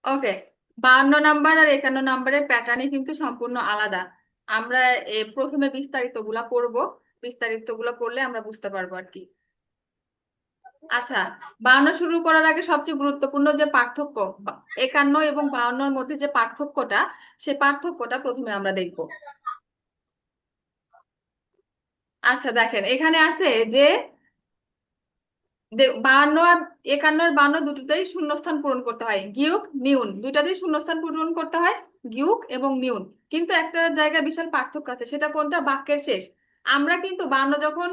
ওকে, 52 number আর 51 নাম্বারের প্যাটার্নই কিন্তু সম্পূর্ণ আলাদা। আমরা প্রথমে বিস্তারিত গুলা পড়বো, বিস্তারিত গুলা পড়লে আমরা বুঝতে পারবো আর কি। আচ্ছা, 52 শুরু করার আগে সবচেয়ে গুরুত্বপূর্ণ যে পার্থক্য, 51 এবং 52-এর মধ্যে যে পার্থক্যটা, সে পার্থক্যটা প্রথমে আমরা দেখব। আচ্ছা দেখেন, এখানে আছে যে 52 আর 51 আর 52 দুটোতেই শূন্যস্থান পূরণ করতে হয়, গিয়ক নিউন দুইটাতেই শূন্যস্থান পূরণ করতে হয়, গিয়ক এবং নিউন। কিন্তু একটা জায়গায় বিশাল পার্থক্য আছে, সেটা কোনটা? বাক্যের শেষ। আমরা কিন্তু 52 যখন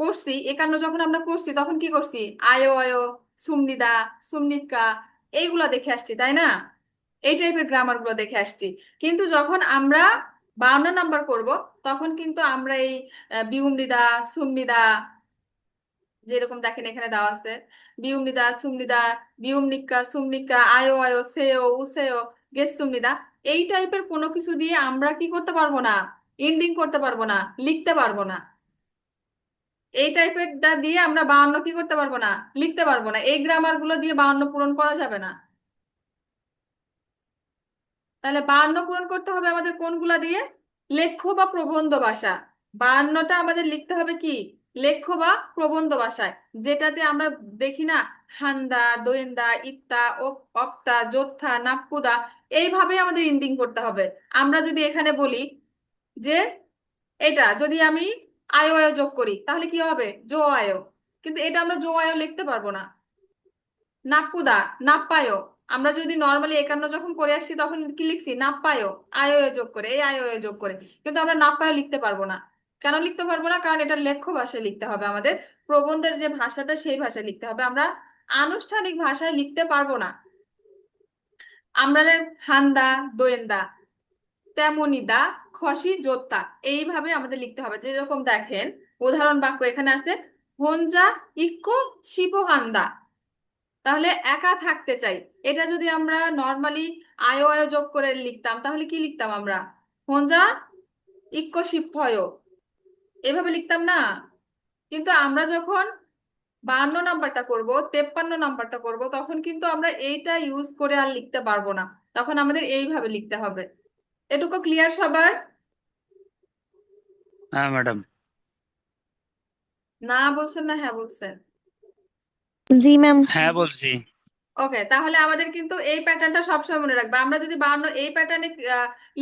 করছি, 51 যখন আমরা করছি, তখন কি করছি? আয়ো আয়ো, সুমনিদা, সুমনিকা, এইগুলা দেখে আসছি, তাই না? এই টাইপের গ্রামার গুলো দেখে আসছি। কিন্তু যখন আমরা 52 নাম্বার করব, তখন কিন্তু আমরা এই বিউমনিদা, সুমনিদা, যেরকম দেখেন এখানে দেওয়া আছে, বিউমনিদা, সুমনিদা, বিউমনিকা, সুমনিকা, আয়ো আয়ো, সেও, উসেও, গেসুমনিদা, এই টাইপের কোনো কিছু দিয়ে আমরা কি করতে পারবো না? এন্ডিং করতে পারবো না, লিখতে পারবো না। এই টাইপের দিয়ে আমরা 52 কি করতে পারবো না? লিখতে পারবো না। এই গ্রামার গুলো দিয়ে 52 পূরণ করা যাবে না। তাহলে 52 পূরণ করতে হবে আমাদের কোনগুলা দিয়ে? লেখ্য বা প্রবন্ধ ভাষা। 52টা আমাদের লিখতে হবে কি? লেখ্য বা প্রবন্ধ ভাষায়, যেটাতে আমরা দেখি না, হান্দা, দোয়েন্দা, ইত্তা, অক্তা, যোদ্ধা, নাপ্পুদা, এইভাবে আমাদের ইন্ডিং করতে হবে। আমরা যদি এখানে বলি যে এটা যদি আমি আয় আয় যোগ করি, তাহলে কি হবে? জো আয়। কিন্তু এটা আমরা জো আয় লিখতে পারবো না। নাপ্পুদা, নাপ্পায়ও, আমরা যদি নর্মালি 51 যখন করে আসছি, তখন কি লিখছি? নাপ্পায়ও, আয় যোগ করে, এই আয় যোগ করে। কিন্তু আমরা নাপ্পায়ও লিখতে পারবো না। কেন লিখতে পারবো না? কারণ এটা লেখ্য ভাষায় লিখতে হবে আমাদের। প্রবন্ধের যে ভাষাটা, সেই ভাষায় লিখতে হবে। আমরা আনুষ্ঠানিক ভাষায় লিখতে পারবো না। আমরা হান্দা, দোয়েন্দা, তেমনি দা, খসি, যোদ্ধা, এইভাবে আমাদের লিখতে হবে। যেরকম দেখেন, উদাহরণ বাক্য এখানে আছে, হঞ্জা ইক্কো শিবহান্দা, তাহলে একা থাকতে চাই। এটা যদি আমরা নর্মালি আয় আয় যোগ করে লিখতাম, তাহলে কি লিখতাম আমরা? হঞ্জা ইক্ক শিবভয়, এভাবে লিখতাম না। কিন্তু আমরা যখন 52 নাম্বারটা করব, 53 নাম্বারটা করব, তখন কিন্তু আমরা এইটা ইউজ করে আর লিখতে পারবো না। তখন আমাদের এইভাবে লিখতে হবে। এটুকু ক্লিয়ার সবার? হ্যাঁ ম্যাডাম। না বলছেন না হ্যাঁ বলছেন? জি ম্যাম। হ্যাঁ বলছি। ওকে, তাহলে আমাদের কিন্তু এই প্যাটার্নটা সবসময় মনে রাখবে। আমরা যদি 52 এই প্যাটার্নে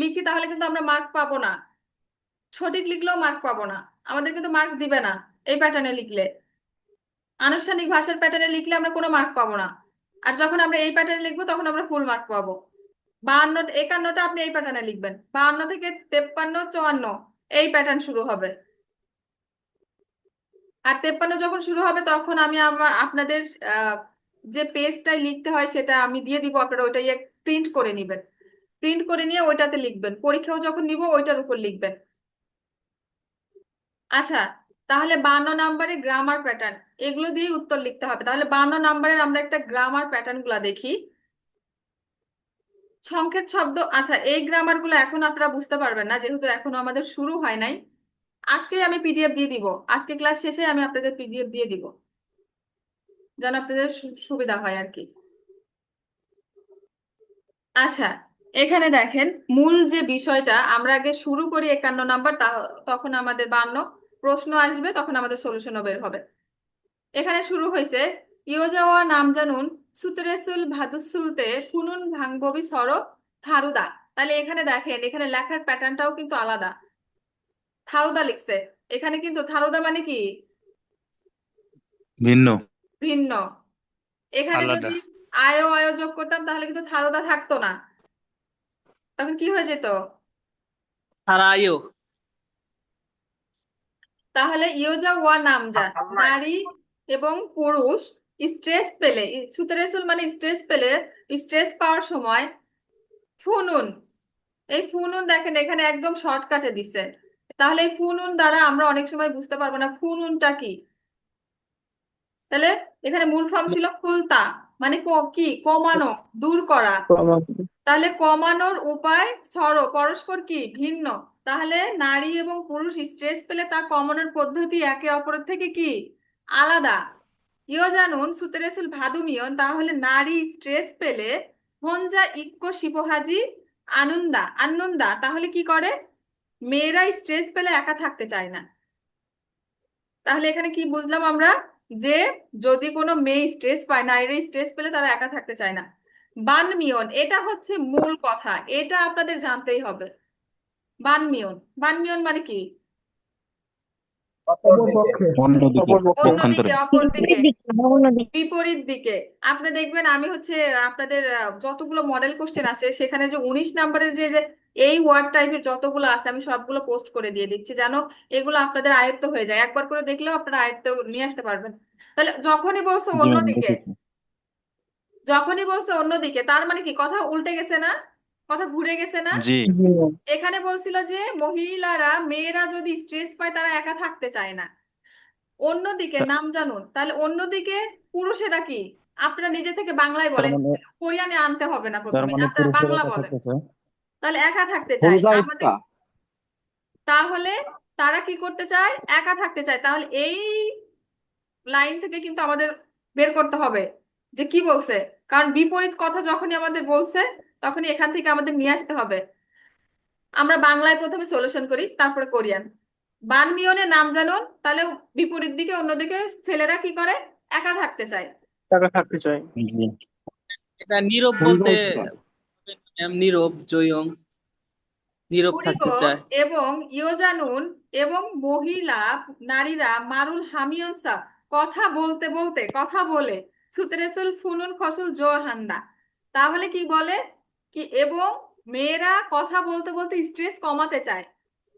লিখি, তাহলে কিন্তু আমরা মার্ক পাবো না। সঠিক লিখলেও মার্ক পাবো না, আমাদের কিন্তু মার্ক দিবে না। এই প্যাটার্নে লিখলে, আনুষ্ঠানিক ভাষার প্যাটার্নে লিখলে আমরা কোনো মার্ক পাবো না। আর যখন আমরা এই প্যাটার্নে লিখবো, তখন আমরা ফুল মার্ক পাবো। 52 51টা আপনি এই প্যাটার্নে লিখবেন, 52 থেকে 53 54 এই প্যাটার্ন শুরু হবে। আর 53 যখন শুরু হবে, তখন আমি আবার আপনাদের আহ, যে পেজটাই লিখতে হয় সেটা আমি দিয়ে দিব, আপনারা ওইটাই প্রিন্ট করে নিবেন। প্রিন্ট করে নিয়ে ওইটাতে লিখবেন, পরীক্ষাও যখন নিব ওইটার উপর লিখবেন। আচ্ছা, তাহলে 52 নাম্বারে গ্রামার প্যাটার্ন, এগুলো দিয়ে উত্তর লিখতে হবে। তাহলে 52 নাম্বারের আমরা একটা গ্রামার প্যাটার্ন গুলা দেখি। সংকেত শব্দ, আচ্ছা এই গ্রামার গুলো এখন আপনারা বুঝতে পারবেন না, যেহেতু এখনো আমাদের শুরু হয় নাই। আজকে আমি পিডিএফ দিয়ে দিব, আজকে ক্লাস শেষে আমি আপনাদের পিডিএফ দিয়ে দিব, যেন আপনাদের সুবিধা হয় আর কি। আচ্ছা, এখানে দেখেন, মূল যে বিষয়টা, আমরা আগে শুরু করি 51 নাম্বার, তখন আমাদের 52 প্রশ্ন আসবে, তখন আমাদের সলিউশনও বের হবে। এখানে শুরু হয়েছে, ইয়োজাওয়া নামজানুন সুতরেসুল ভাদুসুলতে ফুনুন ভাঙববি সর থারুদা। তাহলে এখানে দেখেন, এখানে লেখার প্যাটার্নটাও কিন্তু আলাদা। থারুদা লিখছে, এখানে কিন্তু থারুদা মানে কি? ভিন্ন। ভিন্ন। এখানে আলাদা। যদি আয়ো আয়োজক করতাম, তাহলে কিন্তু থারুদা থাকতো না, তখন কি হয়ে যেত? সারাইও। তাহলে ইয়োজা ওয়া নামজা, নারী এবং পুরুষ স্ট্রেস পেলে, সুতরেসুল মানে স্ট্রেস পেলে, স্ট্রেস পাওয়ার সময় ফুনুন, এই ফুনুন দেখেন এখানে একদম শর্টকাটে দিছে। তাহলে এই ফুনুন দ্বারা আমরা অনেক সময় বুঝতে পারবো না ফুনুনটা কি। তাহলে এখানে মূল ফর্ম ছিল ফুলতা, মানে কি? কমানো, দূর করা। তাহলে কমানোর উপায় পরস্পর কি? ভিন্ন। তাহলে নারী এবং পুরুষ স্ট্রেস পেলে তা কমানোর পদ্ধতি একে অপরের থেকে কি? আলাদা। ইয় জানুন সুতরেসুল ভাদুমিয়ন, তাহলে নারী স্ট্রেস পেলে হঞ্জা ইক্কো শিপহাজি আনন্দা আনন্দা, তাহলে কি করে? মেয়েরা স্ট্রেস পেলে একা থাকতে চায় না। তাহলে এখানে কি বুঝলাম আমরা? যে যদি কোনো মেয়ে স্ট্রেস পায়, নারীরা স্ট্রেস পেলে তারা একা থাকতে চায় না। বানমিয়ন, এটা হচ্ছে মূল কথা, এটা আপনাদের জানতেই হবে। বানমিয়ন, বানমিয়ন মানে কি? অপর পক্ষে। অন্যদিকে পক্ষান্তরে অন্যদিকে, অপর দিকে, বিপরীত দিকে, অন্যদিকে। বিপরীত দিকে। আপনি দেখবেন আমি হচ্ছে আপনাদের যতগুলো মডেল কোশ্চেন আছে সেখানে যে 19 নম্বরের যে যে এই ওয়ার্ড টাইপের যতগুলো আছে আমি সবগুলো পোস্ট করে দিয়ে দিচ্ছি, যেন এগুলো আপনাদের আয়ত্ত হয়ে যায়। একবার করে দেখলেও আপনারা আয়ত্ত নিয়ে আসতে পারবেন। তাহলে যখনই বলছে জি ম্যাম অন্যদিকে, দেখেছি। যখনই বলছে অন্যদিকে, তার মানে কি কথা উল্টে গেছে না? কথা ঘুরে গেছে না? জি জি ম্যাম। এখানে বলছিল যে মহিলারা, মেয়েরা যদি স্ট্রেস পায় তারা একা থাকতে চায় না। অন্যদিকে তা- নাম জানুন, তাহলে অন্যদিকে পুরুষেরা কি? আপনারা নিজে থেকে বাংলায় তার বলেন, মানে কোরিয়ানে আনতে হবে না, তার প্রথমে মানে আপনারা পুরুষের বাংলা একা বলেন। থাকতেছে। তাহলে একা থাকতে চায় আমাদের, হোজাইটকা তাহলে তারা কি করতে চায়? একা থাকতে চায়। তাহলে এই লাইন থেকে কিন্তু আমাদের বের করতে হবে যে কি বলছে, কারণ বিপরীত কথা যখনই আমাদের বলছে তখনই এখান থেকে আমাদের নিয়ে আসতে হবে। আমরা বাংলায় প্রথমে সলিউশন করি, তারপরে কোরিয়ান। বানমিয়নের নাম জানুন, তাহলে বিপরীত দিকে, অন্যদিকে ছেলেরা কি করে? একা থাকতে চায়। টাকা থাকতে চাই। জি এটা নীরব বলতে হোজাইটকা। ম্যাম, নীরব জয়ং, নীরব থাকতে কুরিগো চায়। এবং ইয়োজানুন এবং মহিলা, নারীরা মারুল হামিয়নসা, কথা বলতে বলতে, কথা বলে, সুতরেসুল ফুনুন খসুল জোহান্দা, তাহলে কি বলে? কি এবং মেয়েরা কথা বলতে বলতে স্ট্রেস কমাতে চায়,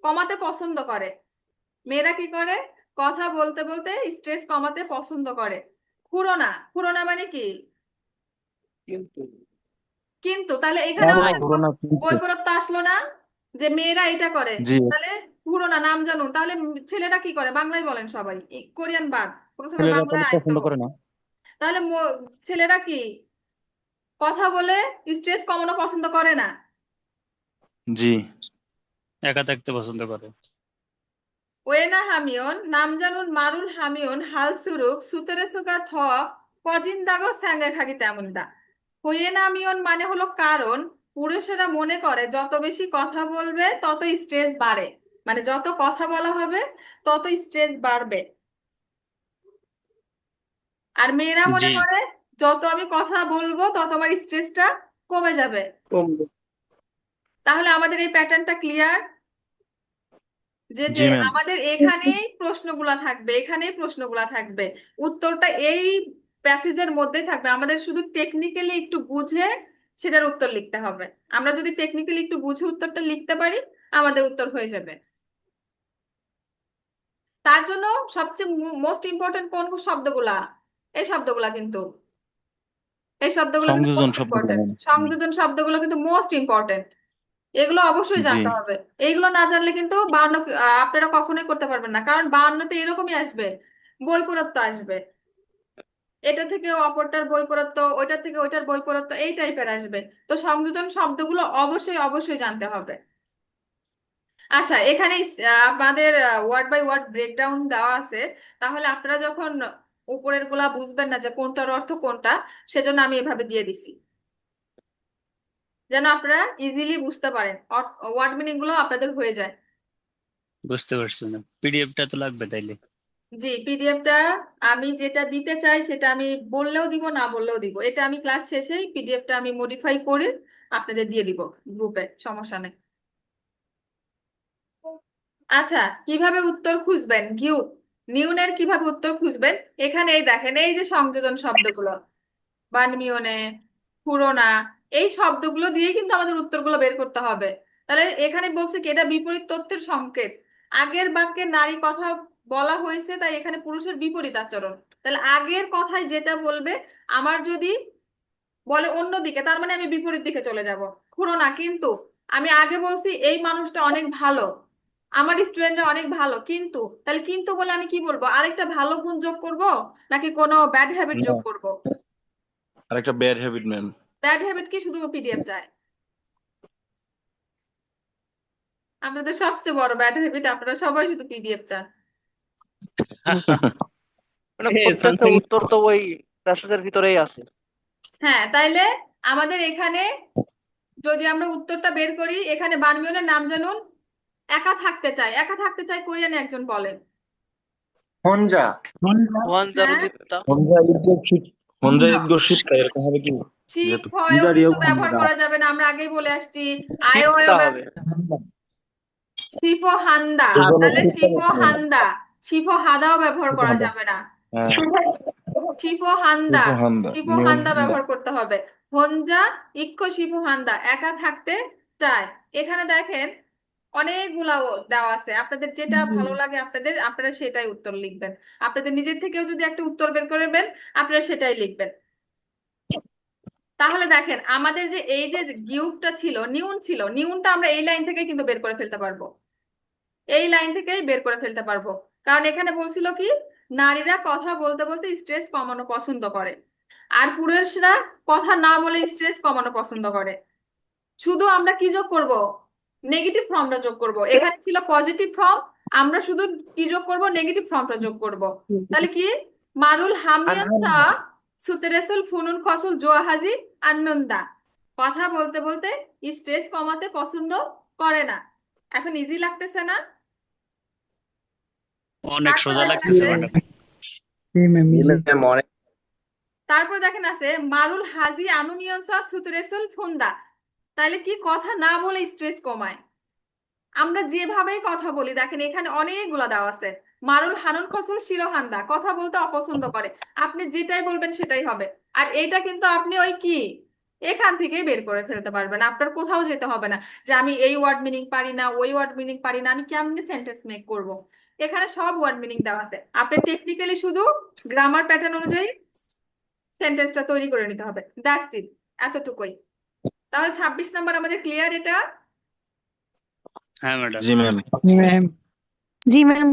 কমাতে পছন্দ করে। মেয়েরা কি করে? কথা বলতে বলতে স্ট্রেস কমাতে পছন্দ করে। খুরোনা, খুরোনা মানে কি? কিন্তু কিন্তু, তাহলে এখানে আরে আমাদের করোনা কিন্তু বৈপরীত্য আসলো না? যে মেয়েরা এটা করে, জি তাহলে পুরোনো নাম জানুন। তাহলে ছেলেরা কি করে? বাংলায় বলেন সবাই, এই কোরিয়ান বাদ, প্রথমে ছেলেরা বাংলায় তাহলে আয়ত্ত পছন্দ হোক। করে না। তাহলে ছেলেরা কি কথা বলে স্ট্রেস কমানো পছন্দ করে না? জি একা থাকতে পছন্দ করে। ওয়েনা হামিয়ন নাম জানুন মারুল হামিয়ন হাল সুরুক সুতরে সুগা থ কজিনদাগো স্যাঙ্গে খাগি তেমনটা। হোয়েনা হামিয়ন মানে হলো কারণ পুরুষেরা মনে করে যত বেশি কথা বলবে তত স্ট্রেস বাড়ে, মানে যত কথা বলা হবে তত স্ট্রেস বাড়বে। আর মেয়েরা মনে জি করে যত আমি কথা বলবো তত আমার স্ট্রেসটা কমে যাবে। কমবে। তাহলে আমাদের এই প্যাটার্নটা ক্লিয়ার? যে যে জি ম্যাম আমাদের এখানেই প্রশ্নগুলা থাকবে, এখানেই প্রশ্নগুলা থাকবে, উত্তরটা এই প্যাসেজের মধ্যেই থাকবে। আমাদের শুধু টেকনিক্যালি একটু বুঝে সেটার উত্তর লিখতে হবে। আমরা যদি টেকনিক্যালি একটু বুঝে উত্তরটা লিখতে পারি আমাদের উত্তর হয়ে যাবে। তার জন্য সবচেয়ে মোস্ট ইম্পর্টেন্ট কোন শব্দগুলা? এই শব্দগুলা কিন্তু, এই শব্দগুলো কিন্তু সংযোজন মোস্ট শব্দগুলো ইম্পর্টেন্ট, ম্যাম। সংযোজন শব্দগুলো কিন্তু মোস্ট ইম্পর্টেন্ট। এগুলো অবশ্যই জি জানতে হবে। এইগুলো না জানলে কিন্তু 52 আপনারা কখনোই করতে পারবেন না, কারণ 52তে এরকমই আসবে, বৈপরীত্য আসবে। এটা থেকে অপরটার বৈপরীত্য, ওইটার থেকে ওইটার বৈপরীত্য, এই টাইপের আসবে। তো সংযোজন শব্দগুলো অবশ্যই অবশ্যই জানতে হবে। আচ্ছা, এখানে আমাদের ওয়ার্ড বাই ওয়ার্ড ব্রেকডাউন দেওয়া আছে। তাহলে আপনারা যখন উপরের গুলা বুঝবেন না যে কোনটার অর্থ কোনটা, সেজন্য আমি এভাবে দিয়ে দিছি, যেন আপনারা ইজিলি বুঝতে পারেন, ওয়ার্ড মিনিং গুলো আপনাদের হয়ে যায়। বুঝতে পারছি না, পিডিএফটা তো লাগবে তাইলে। জি, পিডিএফটা আমি যেটা দিতে চাই সেটা আমি বললেও দিব, না বললেও দিব। এটা আমি ক্লাস শেষেই পিডিএফটা আমি মডিফাই করে আপনাদের দিয়ে দিব গ্রুপে, সমস্যা নেই। আচ্ছা, কিভাবে উত্তর খুঁজবেন? নিউনের কিভাবে উত্তর খুঁজবেন? এখানে এই দেখেন, এই যে সংযোজন শব্দগুলো, বানমিয়নে, পুরোনা, এই শব্দগুলো দিয়ে কিন্তু আমাদের উত্তরগুলো বের করতে হবে। তাহলে এখানে বলছে কি এটা বিপরীত তথ্যের সংকেত। আগের বাক্যে নারী কথা বলা হয়েছে, তাই এখানে পুরুষের বিপরীত আচরণ। তাহলে আগের কথায় যেটা বলবে, আমার যদি বলে অন্যদিকে, তার মানে আমি বিপরীত দিকে চলে যাব। পুরোনা কিন্তু, আমি আগে বলছি এই মানুষটা অনেক ভালো, আমার স্টুডেন্টরা অনেক ভালো, কিন্তু, তাহলে কিন্তু বলে আমি কি বলবো? আরেকটা ভালো গুণ যোগ করব নাকি কোনো ব্যাড হ্যাবিট না, যোগ করব? আরেকটা bad habit ma'am. Bad habit কি শুধু পিডিএফ চায়? আপনাদের সবচেয়ে বড় ব্যাড হ্যাবিট, আপনারা সবাই শুধু পিডিএফ চান। মানে এ প্রত্যেকটা something উত্তর তো ওই প্যাসেজের ভিতরেই আছে। হ্যাঁ, তাইলে আমাদের এখানে যদি আমরা উত্তরটা বের করি, এখানে বানমিয়নের নাম জানুন। একা থাকতে চায়, একা থাকতে চায় কোরিয়ানে একজন বলেন। 혼자, হ্যাঁ, 혼자 있고 싶다 এরকম হবে কি ঠিক যেহেতু হয়ও কিন্তু ব্যবহার করা যাবে না, আমরা আগেই বলে আসছি। আয়ও হবে ছিপো হান্দা, তাহলে ছিপো হান্দা, ছিপো হাদাও ব্যবহার করা যাবে না। হ্যাঁ শিপো হান্দা, উপহান্দা শিপো হান্দা নিয়মদা ব্যবহার করতে হবে। হঞ্জা ইক্কো শিপো হান্দা, একা থাকতে চায়। এখানে দেখেন অনেকগুলা দেওয়া আছে, আপনাদের যেটা ভালো লাগে আপনারা সেটাই উত্তর লিখবেন। আপনাদের নিজের থেকেও যদি একটা উত্তর বের করবেন, আপনারা সেটাই লিখবেন। তাহলে দেখেন আমাদের যে এই যে গিউকটা ছিল, নিউন ছিল, নিউনটা আমরা এই লাইন থেকে কিন্তু বের করে ফেলতে পারবো, এই লাইন থেকেই বের করে ফেলতে পারবো। কারণ এখানে বলছিল কি, নারীরা কথা বলতে বলতে স্ট্রেস কমানো পছন্দ করে, আর পুরুষরা কথা না বলে স্ট্রেস কমানো পছন্দ করে। শুধু আমরা কি যোগ করব, নেগেটিভ ফর্মটা যোগ করব। এখানে ছিল পজিটিভ ফর্ম, আমরা শুধু কি যোগ করব, নেগেটিভ ফর্মটা যোগ করব। তাহলে কি, মারুল হামিয়ান্তা সুতেরেসুল ফুনুন খসুল জোয়াহাজি আনন্দা, কথা বলতে বলতে স্ট্রেস কমাতে পছন্দ করে না। এখন ইজি লাগতেছে না? অনেক তারপর সোজা দেখেন লাগতেছে আছে, ম্যাডাম। তারপর দেখেন আছে মারুল হাজি আনুমিয়ন্সা সুতরেসুল ফুন্দা, তাহলে কি কথা না বলে স্ট্রেস কমায়। আমরা যেভাবেই কথা বলি, দেখেন এখানে অনেকগুলা দেওয়া আছে। মারুল হানুন খসুল শিরোহান্দা, কথা বলতে অপছন্দ করে, আপনি যেটাই বলবেন সেটাই হবে। আর এটা কিন্তু আপনি ওই কি এখান থেকেই বের করে ফেলতে পারবেন, আপনার কোথাও যেতে হবে না যে আমি এই ওয়ার্ড মিনিং পারি না, ওই ওয়ার্ড মিনিং পারি না, আমি কেমনে সেন্টেন্স মেক করব। এখানে সব ওয়ার্ড মিনিং দেওয়া আছে, আপনি টেকনিক্যালি শুধু গ্রামার প্যাটার্ন অনুযায়ী সেন্টেন্সটা তৈরি করে নিতে হবে, দ্যাটস ইট, এতটুকুই। তাহলে 26 নাম্বার আমাদের ক্লিয়ার এটা? হ্যাঁ ম্যাডাম। জি ম্যাম জি ম্যাম।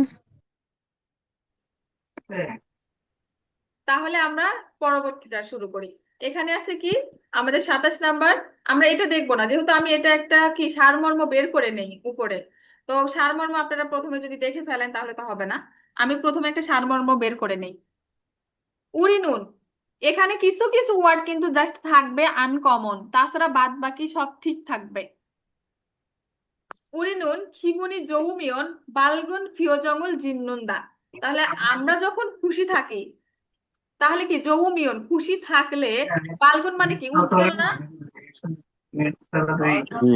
তাহলে আমরা পরবর্তীটা শুরু করি। এখানে আছে কি আমাদের 27 নাম্বার, আমরা এটা দেখবো না যেহেতু আমি এটা একটা কি সারমর্ম বের করে নেই উপরে। তো সারমর্ম আপনারা প্রথমে যদি দেখে ফেলেন তাহলে তো হবে না, আমি প্রথমে একটা সারমর্ম বের করে নেই। উরিনুন, এখানে কিছু কিছু ওয়ার্ড কিন্তু জাস্ট থাকবে আনকমন, তাছাড়া বাদ বাকি সব ঠিক থাকবে। উরিনুন খিমুনি জৌমিয়ন বালগুন ফিওজঙ্গল জিন্নুন্দা, তাহলে আমরা যখন খুশি থাকি, তাহলে কি জৌমিয়ন খুশি থাকলে, বালগুন মানে কি উজ্জ্বল না? জি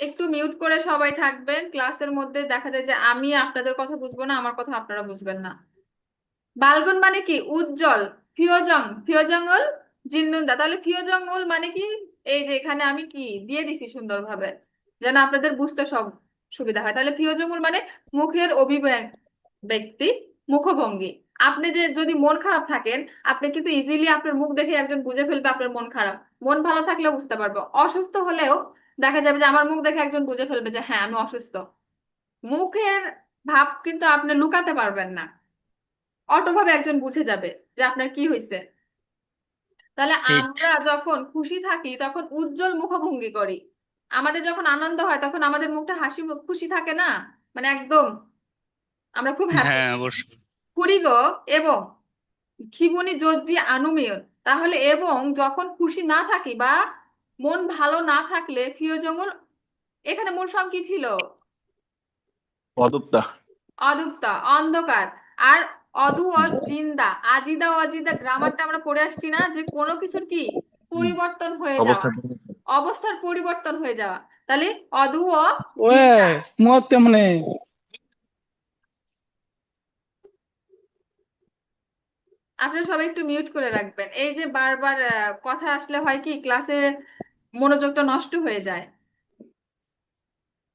একটু মিউট করে সবাই থাকবেন, ক্লাসের মধ্যে দেখা যায় যে আমি আপনাদের কথা বুঝবো না, আমার কথা আপনারা বুঝবেন না। বালগুন মানে কি উজ্জ্বল, ফিওজং ফিওজঙ্গল জিন্নুন্দা, তাহলে ফিওজঙ্গল মানে কি, এই যে এখানে আমি কি দিয়ে দিছি সুন্দরভাবে যেন আপনাদের বুঝতে সব সুবিধা হয়। তাহলে ফিওজঙ্গল মানে মুখের ব্যক্তি, মুখভঙ্গি। আপনি যে যদি মন খারাপ থাকেন, আপনি কিন্তু ইজিলি আপনার মুখ দেখে একজন বুঝে ফেলবে আপনার মন খারাপ। মন ভালো থাকলে বুঝতে পারবো, অসুস্থ হলেও দেখা যাবে যে আমার মুখ দেখে একজন বুঝে ফেলবে যে হ্যাঁ আমি অসুস্থ। মুখের ভাব কিন্তু আপনি লুকাতে পারবেন না, অটোভাবে একজন বুঝে যাবে যে আপনার কি হয়েছে। তাহলে ঠিক। আমরা যখন খুশি থাকি তখন উজ্জ্বল মুখভঙ্গি করি, আমাদের যখন আনন্দ হয় তখন আমাদের মুখটা হাসি খুশি থাকে না, মানে একদম আমরা খুব হ্যাপি। হ্যাঁ অবশ্যই। কুড়িগো এবং খিবুনি জজ্জি আনুমেয়, তাহলে এবং যখন খুশি না থাকি বা মন ভালো না থাকলে ফিওজঙ্গল, এখানে মূল ফর্ম কি ছিল? অদুপ্তা অদুপ্তা, অন্ধকার। আর অদু জিন্দা, আজিদা অজিদা গ্রামারটা আমরা পড়ে আসছি না, যে কোনো কিছুর কি পরিবর্তন হয়ে যাওয়া, অবস্থা অবস্থার পরিবর্তন হয়ে যাওয়া। তাহলে অদু ও ওয়ে জিন্দা। মত কেমনে আপনারা সবাই একটু মিউট করে রাখবেন, এই যে বারবার কথা আসলে হয় কি ক্লাসে মনোযোগটা নষ্ট হয়ে যায়।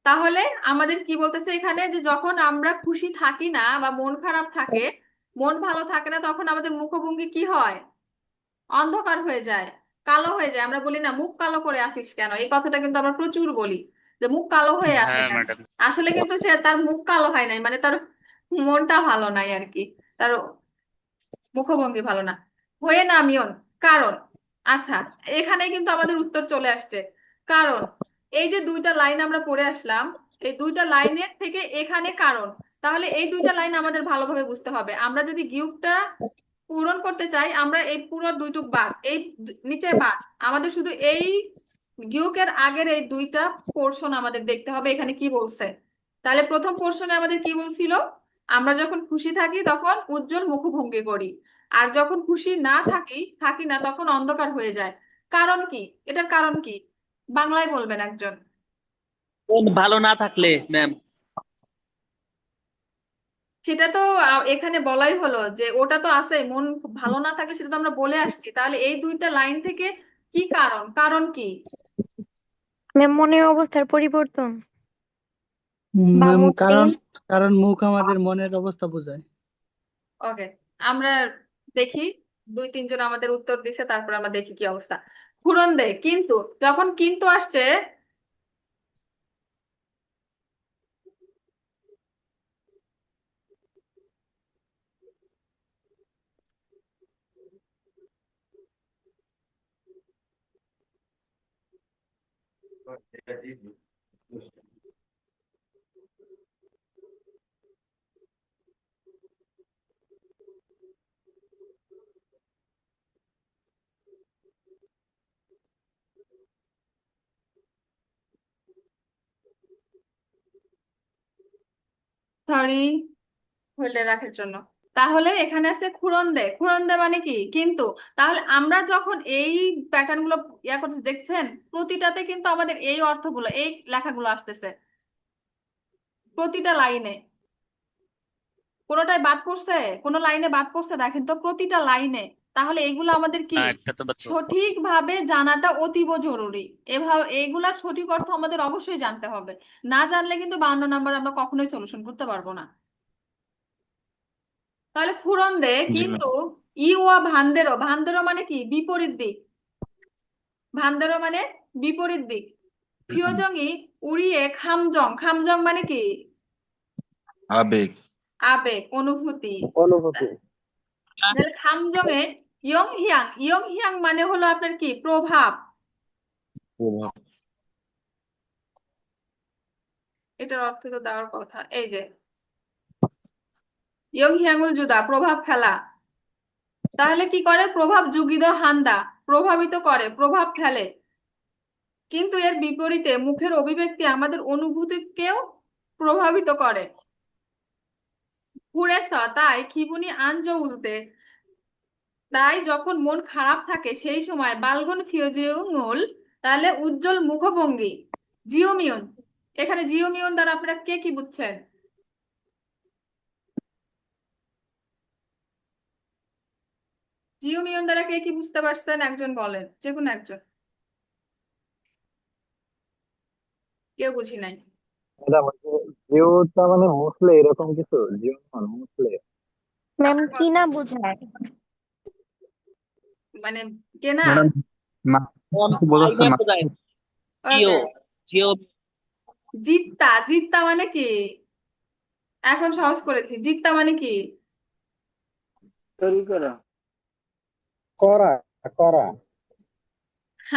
তাহলে আমাদের কি বলতেছে এখানে, যে যখন আমরা খুশি থাকি না বা মন খারাপ থাকে, মন ভালো থাকে না, তখন আমাদের মুখভঙ্গি কি হয়, অন্ধকার হয়ে যায়, কালো হয়ে যায়। আমরা বলি না মুখ কালো করে আসিস কেন, এই কথাটা কিন্তু আমরা প্রচুর বলি যে মুখ কালো হয়ে আছে হ্যাঁ কেন। ম্যাডাম। আসলে কিন্তু সে তার মুখ কালো হয় নাই, মানে তার মনটা ভালো নাই আর কি, তার মুখভঙ্গি ভালো না। হয়ে নামিয়ন, কারণ। আচ্ছা, এখানে কিন্তু আমাদের উত্তর চলে আসছে, কারণ। এই যে দুইটা লাইন আমরা পড়ে আসলাম, এই দুইটা লাইনের থেকে এখানে কারণ, তাহলে এই দুইটা লাইন আমাদের ভালোভাবে বুঝতে হবে। আমরা যদি গিউকটা পূরণ করতে চাই আমরা এই পুরো দুইটুক বাদ, এই নিচের বাদ, আমাদের শুধু এই গিউকের আগের এই দুইটা পোর্শন আমাদের দেখতে হবে এখানে কি বলছে। তাহলে প্রথম পোর্শনে আমাদের কি বলছিল, আমরা যখন খুশি থাকি তখন উজ্জ্বল মুখভঙ্গি করি, আর যখন খুশি না থাকি থাকি না তখন অন্ধকার হয়ে যায়। কারণ কি? এটার কারণ কি বাংলায় বলবেন একজন। মন ভালো না থাকলে ম্যাম। সেটা তো এখানে বলাই হলো যে ওটা তো আছে, মন ভালো না থাকে সেটা তো আমরা বলে আসছি। তাহলে এই দুইটা লাইন থেকে কি কারণ, কারণ কি? ম্যাম মনের অবস্থার পরিবর্তন বা ম্যাম মুড কারণ চেঞ্জ। কারণ মুখ আমাদের মনের অবস্থা বোঝায়। ওকে, আমরা দেখি, দুই তিনজন আমাদের উত্তর দিছে, তারপর আমরা দেখি কি অবস্থা। ঘুরন দে কিন্তু, যখন কিন্তু আসছে সরি হইলে রাখার জন্য, তাহলে এখানে আছে খুরন্দে। খুরন্দে মানে কি কিন্তু। তাহলে আমরা যখন এই প্যাটার্ন গুলো ইয়া করতে দেখছেন, প্রতিটাতে কিন্তু আমাদের এই অর্থগুলো, এই লেখাগুলো আসতেছে প্রতিটা লাইনে। কোনোটায় বাদ পড়ছে, কোনো লাইনে বাদ পড়ছে দেখেন তো, প্রতিটা লাইনে। তাহলে এইগুলো আমাদের কি না, একটা তো বাদ পড়লো। সঠিকভাবে জানাটা অতীব জরুরি। এভাবে এইগুলার সঠিক অর্থ আমাদের অবশ্যই জানতে হবে। না জানলে কিন্তু 52 নাম্বার আমরা কখনোই সলিউশন করতে পারবো না। তাহলে খুরন্দে জি কিন্তু, ম্যাম। ইউয়া ভান্দেরো। ভান্দেরো মানে কি? বিপরীত দিক। ভান্দেরো মানে বিপরীত দিক। ফিওজংই উড়িয়ে খামজং। খামজং মানে কি? আবেগ। আবেগ, অনুভূতি। অনুভূতি। তাহলে খামজং এ ইয়ং হিয়াং। ইয়ং হিয়াং মানে হলো আপনার কি? প্রভাব। প্রভাব। এটার অর্থ তো দেওয়ার কথা, এই যে ইয়ং হিয়াংউল জুদা, প্রভাব ফেলা। তাহলে কি করে? প্রভাব যুগিদ হান্দা, প্রভাবিত করে, প্রভাব ফেলে। কিন্তু এর বিপরীতে মুখের অভিব্যক্তি আমাদের অনুভূতিকেও প্রভাবিত করে। কুরেস তাই খিবুনি আঞ্জ উলতে। তাই যখন মন খারাপ থাকে সেই সময় বালগুন ফিওজিউল, তাহলে উজ্জ্বল মুখভঙ্গি। জিওমিয়ন, এখানে জিওমিয়ন দ্বারা আপনারা কে কি বুঝছেন? জিওমিয়ন দ্বারা কে কি বুঝতে পারছেন একজন বলেন, যে কোনো একজন। কেউ বুঝি নাই। ম্যাডাম জিওটা মানে মুসলে, এরকম কিছু, জিও মানে মুসলে। ম্যাম কি না বোঝায়? মানে কে না। ম্যাডাম মন বোঝাচ্ছে ভালো বোঝায়। জিও, ওকে, জিও। জিত্তা। জিত্তা মানে কি? এখন সহজ করে দেখি, জিত্তা মানে কি? তৈরি করা, করা, করা।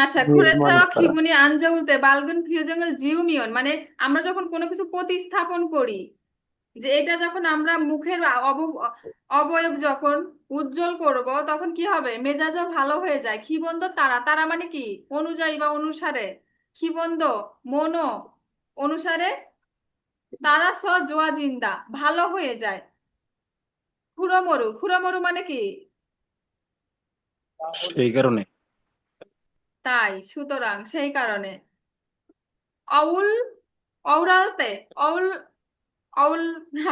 আচ্ছা, নির্মাণ খুরেছাওয়া করা। খিবুনি আনজাউলতে বালগুন ফিউজঙ্গল জিউমিয়ন মানে আমরা যখন কোনো কিছু প্রতিস্থাপন করি, যে এটা যখন আমরা মুখের অবয়ব যখন উজ্জ্বল করব তখন কি হবে? মেজাজও ভালো হয়ে যায়। খিবন্দ তারা। তারা মানে কি? অনুযায়ী বা অনুসারে। খিবন্দ মনো অনুসারে, তারা স জোয়া জিন্দা, ভালো হয়ে যায়। খুরমরু। খুরমরু মানে কি? এই কারণে। তাই, সুতরাং সেই কারণে। অউল অউরালতে, অউল অউল।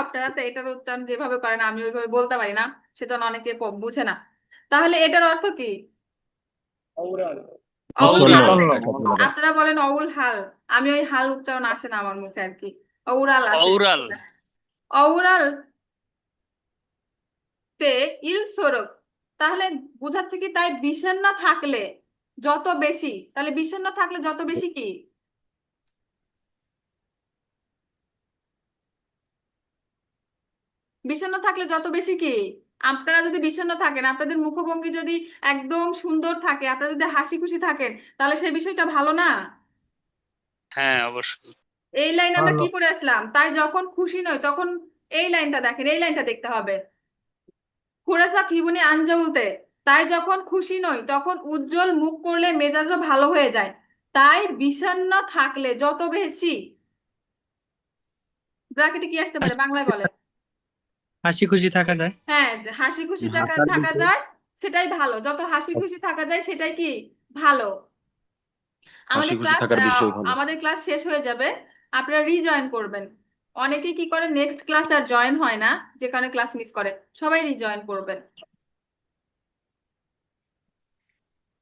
আপনারা তো এটার উচ্চারণ যেভাবে করেন আমি ওইভাবে বলতে পারি না, সেজন্য অনেকে বুঝে না। তাহলে এটার অর্থ কি? অউল আসন্ন। আউরাল। হাল। বলা যায়। আপনারা বলেন অউল হাল, আমি ওই হাল উচ্চারণ আসে না আমার মুখে আর কি। অউরাল আসে। অউরাল। অউরাল তে ইল সরব। তাহলে বুঝাচ্ছে কি? তাই বিষণ্ণ থাকলে যত বেশি, তাহলে বিষণ্ণ থাকলে যত বেশি কি? বিষণ্ণ থাকলে যত বেশি কি? আপনারা যদি বিষণ্ণ থাকেন, আপনাদের মুখভঙ্গি যদি একদম সুন্দর থাকে, আপনারা যদি হাসি খুশি থাকেন, তাহলে সেই বিষয়টা ভালো না? হ্যাঁ, অবশ্যই। এই লাইন আমরা ভালো। কি করে আসলাম? তাই যখন খুশি নই তখন, এই লাইনটা দেখেন, এই লাইনটা দেখতে হবে। খুড়াসা খিবুনি আঞ্জউলতে, তাই যখন খুশি নই তখন উজ্জ্বল মুখ করলে মেজাজও ভালো হয়ে যায়, তাই বিষণ্ণ থাকলে যত বেশি, ব্র্যাকেটে কি আসতে পারে বাংলায় বলে? হাসি খুশি থাকা যায়। হ্যাঁ, হাসি খুশি থাকা হাসার থাকা বিষয়। যায় সেটাই ভালো, যত হাসি খুশি থাকা যায় সেটাই কি ভালো। হাসি আমাদের খুশি ক্লাস থাকার বিষয় ভালো। আমাদের ক্লাস শেষ হয়ে যাবে, আপনারা রিজয়েন করবেন। অনেকেই কি করে নেক্সট ক্লাস আর জয়েন হয় না, যে কারণে ক্লাস মিস করে, সবাই রিজয়েন করবেন।